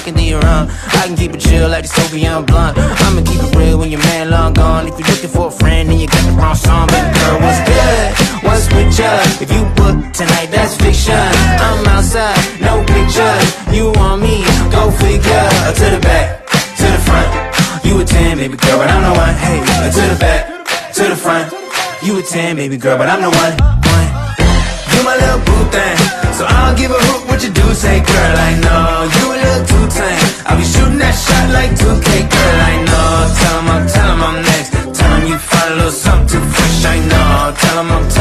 talking, then you run. I can keep it chill like the Soviet blunt. I'ma keep it real when your man long gone. If you're looking for a friend, then you got the wrong song. Baby girl, what's good? What's with ya? If you book tonight, that's fiction. I'm outside, no pictures. You want me? Go figure. To the back, to the front. You a 10, baby girl, but I'm the one. Hey, to the back, to the front. You a 10, baby girl, but I'm the one. You my little boo thing, so I don't give a hoot what you do. Say, girl, I know you a little too tame. I'll be shooting that shot like 2K, girl, I know. Tell 'em I'm next. Tell 'em you find a little something too fresh, I know. Tell 'em I'm